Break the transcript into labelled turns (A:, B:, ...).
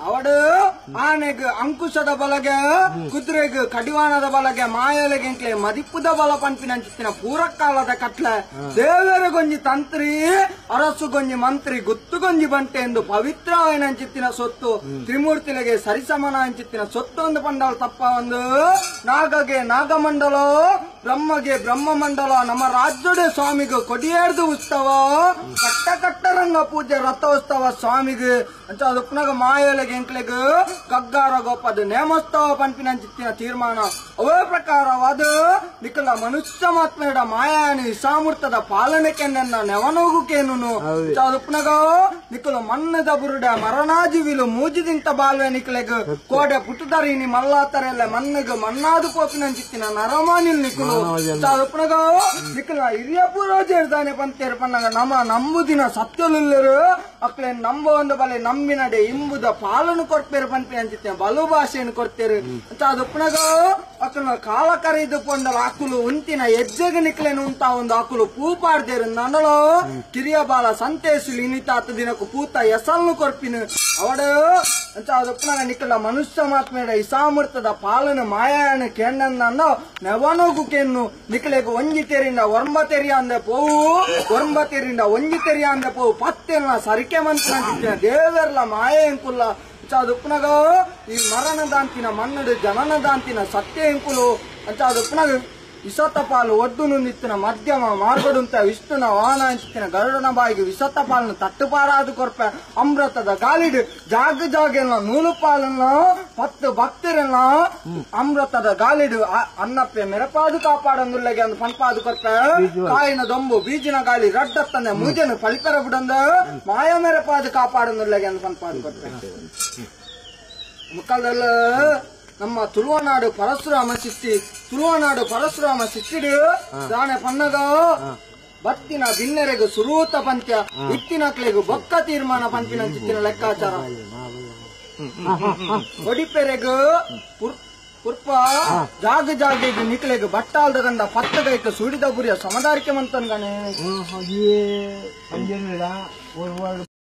A: ಅವಡು ಆನೆಗೆ ಅಂಕುಶದ ಬಲಗೆ ಕುದುರೆಗೆ ಕಡಿವಾಣದ ಬಲಗೆ ಮಾಯಲೆಗೆ ಮದಿಪ್ಪುದ ಬಲ ಪಂಪಿನ ಪೂರಕಾಲದ ಕಟ್ಲೆ ದೇವರಗೊಂಜಿ ತಂತ್ರಿ ಅರಸುಗೊಂಜಿ ಮಂತ್ರಿ ಗುತ್ತುಗೊಂಜಿ ಬಂಟೆ ಎಂದು ಪವಿತ್ರವಾದ ಚಿತ್ತಿನ ಸೊತ್ತು ತ್ರಿಮೂರ್ತಿಲೆಗೆ ಸರಿಸಮನ ಅಂಚಿತ್ತಿನ ಸೊತ್ತು ಒಂದು ಪಂಡಲ ತಪ್ಪ ಒಂದು ನಾಗಗೆ ನಾಗಮಂಡಲ ಬ್ರಹ್ಮಗೆ ಬ್ರಹ್ಮ ಮಂಡಲ ನಮ್ಮ ರಾಜ್ಯದ ಸ್ವಾಮಿಗೆ ಕೊಡಿಯೇರ್ದು ಉತ್ಸವ ಕಟ್ಟ ಕಟ್ಟರಂಗ ಪೂಜೆ ರಥೋತ್ಸವ ಸ್ವಾಮಿಗೆ ಅಂತ ಅದಕ್ಕನಾಗ ಮಾಯಲೆಗೆ ಎಂಕ್ಲೆಗೆ ಕಗ್ಗಾರ ಗೋಪದ ನೇಮೋತ್ಸವ ಪಂಪಿನ ತೀರ್ಮಾನ ಅವೇ ಪ್ರಕಾರವಾದ ನಿಖಲ ಮನುಷ್ಯ ಮಾತ್ಮೇಡ ಮಾಯಾನಿ ಇಸಾಮೂರ್ತದ ಪಾಲನೆಗೆ ನನ್ನ ನೆವನೋಗುಕೇನು ಅದಕ್ಕನಾಗ ನಿಖಲು ಮಣ್ಣದ ಬುರುಡ ಮರಣಾಜೀವಿಲು ಮೂಜಿದಿಂತ ಬಾಲ್ವೆ ನಿಖಲೆಗೆ ಕೋಡೆ ಪುಟ್ಟದರಿನಿ ಮಲ್ಲಾತರೆಲ್ಲ ಮಣ್ಣಿಗೆ ಮಣ್ಣಾದು ಪೋಪಿನ ನರಮಾನಿಲ್ ನಿಖಲು ಅದಕ್ಕನಾಗ ನಿಖಲ ಹಿರಿಯ ಪೂರ್ವಜರ್ದಾನೆ ಪಂತೇರು ಪನ್ನಾಗ ನಮ್ಮ ನಂಬುದಿನ ಸತ್ಯಲುಲ್ಲರು ಅಕ್ಲೆ ನಂಬ ಒಂದು ಬಲೆ ನಂಬಿನಡೆ ಇಂಬುದ ಪಾಲನು ಕೊಡ್ತೇರು ಪಂಪಿ ಅಂಚಿತ್ತೆ ಬಲು ಭಾಷೆಯನ್ನು ಕೊಡ್ತೇರು ಅಂತ ಅದಪ್ಪನಾಗ ಅಕ್ಕನ ಕಾಲ ಕರೆದು ಪೊಂಡಲ ಆಕುಲು ಉಂತಿನ ಹೆಜ್ಜೆಗೆ ನಿಕ್ಲೇನು ಉಂಟ ಒಂದು ಆಕುಲು ಪೂ ಪಾಡ್ದೇರು ನನ್ನಳು ಕಿರಿಯ ಬಾಲ ಸಂತೇಶು ಇನಿತಾತ ದಿನಕ್ಕೂ ಪೂತ ಎಸಲ್ನು ಕೊರ್ಪಿನ ಅವಡು ಅಂತ ಅದಪ್ಪನಾಗ ನಿಕ್ಕಲ ಮನುಷ್ಯ ಮಾತ್ಮೇಡ ಇಸಾಮೃತದ ಪಾಲನ ಮಾಯಾಣ ಕೇಂಡನ್ನ ನೆವನೋಗುಕೆನ್ನು ನಿಕ್ಲೆಗೆ ಒಂಜಿ ತೆರಿಂದ ಒರ್ಂಬ ತೆರಿಯ ಅಂದೆ ಪೋವು ಒರ್ಂಬ ತೆರಿಂದ ಒಂಜಿ ತೆರಿಯ ಅಂದೆ ಪೋವು ಪತ್ತೆಲ್ಲ ಸರಿಕೆ ಮಂತ್ರ ದೇವರ್ಲ ಮಾಯೆ ಎಂಕುಲ್ಲ ಅದಪ್ಪನಾಗ ಈ ಮರಣದಾಂತಿನ ಮಣ್ಣಡು ಜನನದಾಂತಿನ ಸತ್ಯ ಎಂಕುಲು ಅಂತ ಅದಪ್ಪನಾಗ ವಿಸತ ಪಾಲು ಒಡ್ಡು ನಿತ್ತಿನ ಮಧ್ಯಮ ಮಾರ್ಗಡುಂತ ವಿಷ್ಣುನ ವಾಹನ ಅಂಚಿನ ಗರುಡನ ಬಾಯಿಗೆ ವಿಸತ ಪಾಲನ ತಟ್ಟುಪಾರಾದು ಕೊರ್ಪೆ ಅಮೃತದ ಗಾಲಿಡು ಜಾಗ ಜಾಗೆಲ್ಲ ನೂಲು ಪಾಲನ್ನ 10 ಭಕ್ತರೆಲ್ಲ ಅಮೃತದ ಗಾಲಿಡು ಅನ್ನಪ್ಪೆ ಮೆರಪಾದು ಕಾಪಾಡಂದುಲ್ಲೆಗೆ ಒಂದು ಪಂಪಾದು ಕೊರ್ಪೆ ಕಾಯಿನ ದೊಂಬು ಬೀಜಿನ ಗಾಳಿ ರಡ್ಡತ್ತಂದೆ ಮೂಜನು ಫಲಿತರ ಬಿಡಂದ ಮಾಯ ಮೆರಪಾದು ಕಾಪಾಡಂದುಲ್ಲೆಗೆ ಒಂದು ಪಂಪಾದು ಕೊರ್ಪೆ ಮುಖದಲ್ಲ ನಮ್ಮ ತುಳುವನಾಡು ಪರಶುರಾಮ ಶಿಷ್ಟಿಡು ದಾನೆ ಪನ್ನಗ ಬತ್ತಿನ ದಿನ್ನೆರೆಗೂ ಸುರೂತ ಪಂತ್ಯ ಇತ್ತಿನಕ್ಲೆಗೂ ಬೊಕ್ಕ ತೀರ್ಮಾನ ಪಂಪಿನ ಚಿತ್ತಿನ ಲೆಕ್ಕಾಚಾರ ಒಡಿಪೆರೆಗೂ ಪುರ್ಪ ಜಾಗ ಜಾಗ ನಿಕ್ಲೆಗೂ ಬಟ್ಟಾಲ್ದ ಗಂಡ ಪತ್ತಗೈಕ ಸುಡಿದ ಗುರಿಯ ಸಮದಾರಿಕೆ ಮಂತನ್ಗಾನೆ